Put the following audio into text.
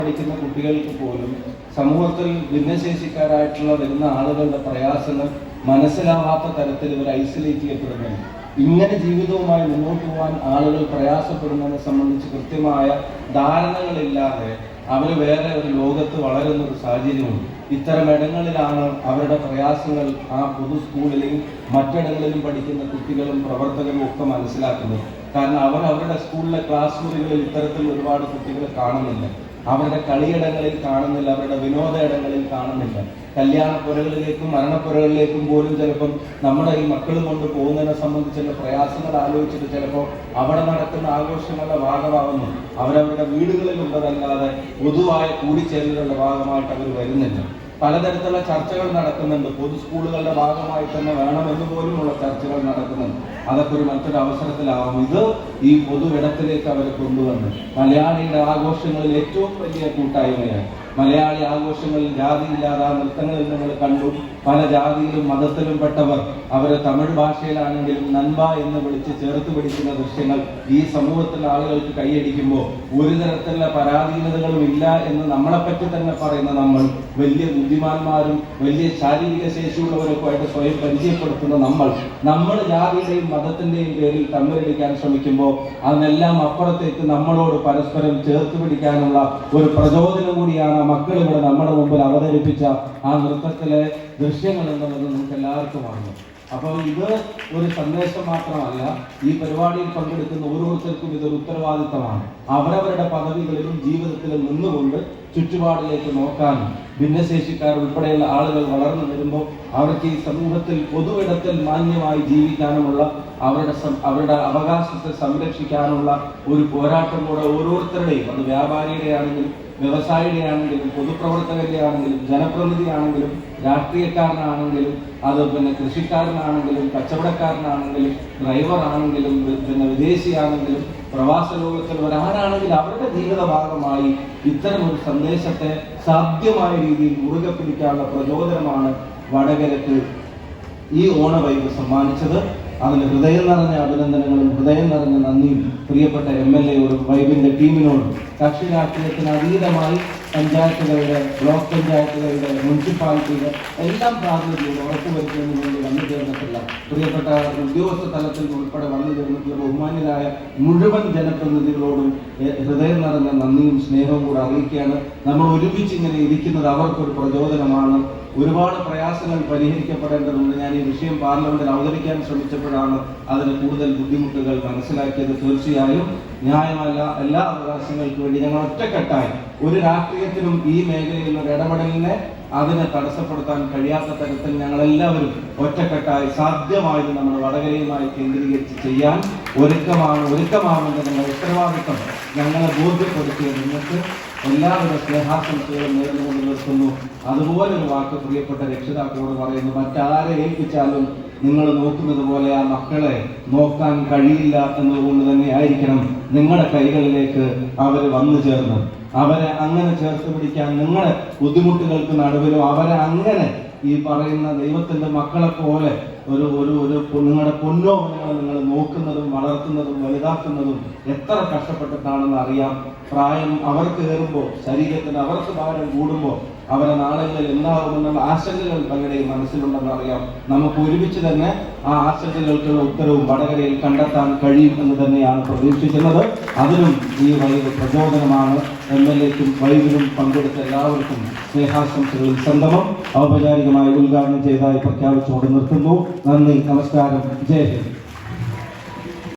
പഠിക്കുന്ന കുട്ടികൾക്ക് പോലും സമൂഹത്തിൽ ഭിന്നശേഷിക്കാരായിട്ടുള്ള വരുന്ന ആളുകളുടെ പ്രയാസങ്ങൾ മനസ്സിലാവാത്ത തരത്തിൽ ഇവർ ഐസൊലേറ്റ് ചെയ്യപ്പെടുന്നുണ്ട്. ഇങ്ങനെ ജീവിതവുമായി മുന്നോട്ട് പോകാൻ ആളുകൾ പ്രയാസപ്പെടുന്നതിനെ സംബന്ധിച്ച് കൃത്യമായ ധാരണകളില്ലാതെ അവർ വേറെ ഒരു ലോകത്ത് വളരുന്ന ഒരു സാഹചര്യമുണ്ട്. ഇത്തരം ഇടങ്ങളിലാണ് അവരുടെ പ്രയാസങ്ങൾ ആ പൊതു സ്കൂളിലെയും മറ്റിടങ്ങളിലും പഠിക്കുന്ന കുട്ടികളും പ്രവർത്തകരും ഒക്കെ മനസ്സിലാക്കുന്നത്. കാരണം അവർ അവരുടെ സ്കൂളിലെ ക്ലാസ് മുറികളിൽ ഇത്തരത്തിൽ ഒരുപാട് കുട്ടികളെ കാണുന്നില്ല, അവരുടെ കളിയിടങ്ങളിൽ കാണുന്നില്ല, അവരുടെ വിനോദ ഇടങ്ങളിൽ കാണുന്നില്ല. കല്യാണപ്പുരകളിലേക്കും മരണപ്പുരകളിലേക്കും പോലും ചിലപ്പം നമ്മുടെ ഈ മക്കളും കൊണ്ട് പോകുന്നതിനെ സംബന്ധിച്ചുള്ള പ്രയാസങ്ങൾ ആലോചിച്ചിട്ട് ചിലപ്പോൾ അവിടെ നടക്കുന്ന ആഘോഷങ്ങളുടെ ഭാഗമാകുന്നു. അവരവരുടെ വീടുകളിലുള്ളതല്ലാതെ പൊതുവായ കൂടിച്ചേരലുകളുടെ ഭാഗമായിട്ട് അവർ വരുന്നില്ല. പലതരത്തിലുള്ള ചർച്ചകൾ നടക്കുന്നുണ്ട്. പൊതു സ്കൂളുകളുടെ ഭാഗമായി തന്നെ വേണമെന്ന് പോലുമുള്ള ചർച്ചകൾ നടക്കുന്നുണ്ട്. അതൊക്കെ ഒരു മറ്റൊരു അവസരത്തിലാവും. ഇത് ഈ പൊതു ഇടത്തിലേക്ക് അവർ കൊണ്ടുവന്ന് മലയാളിയുടെ ആഘോഷങ്ങളിൽ ഏറ്റവും വലിയ കൂട്ടായ്മയാണ്. മലയാളി ആഘോഷങ്ങളിൽ ജാതിയില്ലാതെ ആ നൃത്തങ്ങളിൽ നിങ്ങൾ കണ്ടു. പല ജാതിയിലും മതത്തിലും പെട്ടവർ അവരെ തമിഴ് ഭാഷയിലാണെങ്കിലും നൻപ എന്ന് വിളിച്ച് ചേർത്ത് പിടിക്കുന്ന ദൃശ്യങ്ങൾ ഈ സമൂഹത്തിലെ ആളുകൾക്ക് കൈയടിക്കുമ്പോൾ ഒരു തരത്തിലുള്ള പരാധീനതകളും ഇല്ല എന്ന് നമ്മളെപ്പറ്റി തന്നെ പറയുന്ന നമ്മൾ വലിയ ബുദ്ധിമാന്മാരും വലിയ ശാരീരിക ശേഷിയുള്ളവരൊക്കെ ആയിട്ട് സ്വയം പരിചയപ്പെടുത്തുന്ന നമ്മൾ ജാതിയുടെയും മതത്തിന്റെയും പേരിൽ തമ്മിലടിക്കാൻ ശ്രമിക്കുമ്പോൾ അതിനെല്ലാം അപ്പുറത്തേക്ക് നമ്മളോട് പരസ്പരം ചേർത്ത് പിടിക്കാനുള്ള ഒരു പ്രചോദനം കൂടിയാണ് മക്കൾ ഇവിടെ നമ്മുടെ മുമ്പിൽ അവതരിപ്പിച്ച ആ നൃത്തത്തിലെ ദൃശ്യങ്ങൾ എന്നുള്ളത് നമുക്ക് എല്ലാവർക്കും അറിയാം. അപ്പോൾ ഇത് ഒരു സന്ദേശം മാത്രമല്ല, ഈ പരിപാടിയിൽ പങ്കെടുക്കുന്ന ഓരോരുത്തർക്കും ഇതൊരു ഉത്തരവാദിത്തമാണ്. അവരവരുടെ പദവികളിലും ജീവിതത്തിലും നിന്നുകൊണ്ട് ചുറ്റുപാടിലേക്ക് നോക്കാനും ഭിന്നശേഷിക്കാർ ഉൾപ്പെടെയുള്ള ആളുകൾ വളർന്നു വരുമ്പോൾ അവർക്ക് ഈ സമൂഹത്തിൽ പൊതുവിടത്തിൽ മാന്യമായി ജീവിക്കാനുമുള്ള അവരുടെ അവകാശത്തെ സംരക്ഷിക്കാനുള്ള ഒരു പോരാട്ടം കൂടെ ഓരോരുത്തരുടെയും, അത് വ്യാപാരിയുടെ ആണെങ്കിലും വ്യവസായിയുടെ ആണെങ്കിലും പൊതുപ്രവർത്തകരുടെ ആണെങ്കിലും ജനപ്രതിനിധിയാണെങ്കിലും രാഷ്ട്രീയക്കാരനാണെങ്കിലും അത് കൃഷിക്കാരനാണെങ്കിലും കച്ചവടക്കാരനാണെങ്കിലും ഡ്രൈവറാണെങ്കിലും വിദേശിയാണെങ്കിലും പ്രവാസ ലോകത്തിൽ ഒരാളാണെങ്കിൽ അവരുടെ ജീവിത ഭാഗമായി ഇത്തരം ഒരു സന്ദേശത്തെ സാധ്യമായ രീതിയിൽ മുറുകെ പിടിക്കാനുള്ള പ്രചോദനമാണ് വടകരക്ക് ഈ ഓണവൈബ് സമ്മാനിച്ചത്. അതിന് ഹൃദയം നിറഞ്ഞ അഭിനന്ദനങ്ങളും ഹൃദയം നിറഞ്ഞ നന്ദിയും പ്രിയപ്പെട്ട MLA വൈബിന്റെ ടീമിനോട്. കക്ഷി രാഷ്ട്രീയത്തിന് അതീതമായി പഞ്ചായത്തുകളുടെ, ബ്ലോക്ക് പഞ്ചായത്തുകളുടെ, മുനിസിപ്പാലിറ്റിയുടെ എല്ലാം പ്രാതിനിധ്യം ഉറപ്പുവരുത്തുന്നതിന് വേണ്ടി വന്നു ചേർന്നിട്ടുള്ള പ്രിയപ്പെട്ട ഉദ്യോഗസ്ഥ തലത്തിൽ ഉൾപ്പെടെ വന്നു ചേർന്നിട്ടുള്ള ബഹുമാന്യരായ മുഴുവൻ ജനപ്രതിനിധികളോടും ഹൃദയം നിറഞ്ഞ നന്ദിയും സ്നേഹവും കൂടെ അറിയിക്കുകയാണ്. നമ്മൾ ഒരുമിച്ച് ഇങ്ങനെ ഇരിക്കുന്നത് അവർക്കൊരു പ്രചോദനമാണ്. ഒരുപാട് പ്രയാസങ്ങൾ പരിഹരിക്കപ്പെടേണ്ടതുണ്ട്. ഞാൻ ഈ വിഷയം പാർലമെന്റിൽ അവതരിക്കാൻ ശ്രമിച്ചപ്പോഴാണ് അതിന് കൂടുതൽ ബുദ്ധിമുട്ടുകൾ മനസ്സിലാക്കിയത്. തീർച്ചയായും ന്യായമല്ല, എല്ലാ അവകാശങ്ങൾക്കും വേണ്ടി ഞങ്ങൾ ഒറ്റക്കെട്ടായി ഒരു രാഷ്ട്രീയത്തിനും ഈ മേഖലയിൽ ഒരു ഇടപെടലിനെ അതിനെ തടസ്സപ്പെടുത്താൻ കഴിയാത്ത തരത്തിൽ ഞങ്ങളെല്ലാവരും ഒറ്റക്കെട്ടായി സാധ്യമായത് നമ്മുടെ വടകരയുമായി കേന്ദ്രീകരിച്ച് ചെയ്യാൻ ഒരുക്കമാവേണ്ട ഞങ്ങളുടെ ഉത്തരവാദിത്വം ഞങ്ങളെ ബോധ്യപ്പെടുത്തിയ നിങ്ങൾക്ക് എല്ലാവരുടെ സ്നേഹാശംസകളും നേർന്നുകൊണ്ട് നിർത്തുന്നു. അതുപോലെ ഒരു വാക്ക് പ്രിയപ്പെട്ട രക്ഷിതാക്കളോട് പറയുന്നു, മറ്റാരെ ഏൽപ്പിച്ചാലും നിങ്ങൾ നോക്കുന്നത് പോലെ ആ മക്കളെ നോക്കാൻ കഴിയില്ല എന്നതുകൊണ്ട് തന്നെ ആയിരിക്കണം നിങ്ങളുടെ കൈകളിലേക്ക് അവർ വന്നു ചേർന്ന് അവരെ അങ്ങനെ ചേർത്ത് പിടിക്കാൻ നിങ്ങളുടെ ബുദ്ധിമുട്ടുകൾക്ക് നടുവിലും അവരെ അങ്ങനെ ഈ പറയുന്ന ദൈവത്തിന്റെ മക്കളെ പോലെ നിങ്ങളുടെ പൊന്നോമനങ്ങളെ നിങ്ങൾ നോക്കുന്നതും വളർത്തുന്നതും വലുതാക്കുന്നതും എത്ര കഷ്ടപ്പെട്ടിട്ടാണെന്ന് അറിയാം. പ്രായം അവർക്ക് കയറുമ്പോൾ, ശരീരത്തിന് അവർക്ക് ഭാരം കൂടുമ്പോൾ അവരെ നാളുകളിൽ എന്താകുമെന്നുള്ള ആശങ്കകൾ പലരുടെയും മനസ്സിലുണ്ടെന്ന് അറിയാം. നമുക്ക് ഒരുമിച്ച് തന്നെ ആ ആശങ്കകൾക്കുള്ള ഉത്തരവും വടകരയിൽ കണ്ടെത്താൻ കഴിയും എന്ന് തന്നെയാണ് പ്രതീക്ഷിക്കുന്നത്. അതിനും ഈ വൈബ് പ്രചോദനമാണ്. MLAക്കും വൈബിനും പങ്കെടുത്ത എല്ലാവർക്കും സ്നേഹാശംസകളിൽ സംഗമം ഔപചാരികമായി ഉദ്ഘാടനം ചെയ്തതായി പ്രഖ്യാപിച്ചുകൊണ്ട് നിർത്തുന്നു. നന്ദി, നമസ്കാരം, ജയ് ഹിന്ദ്.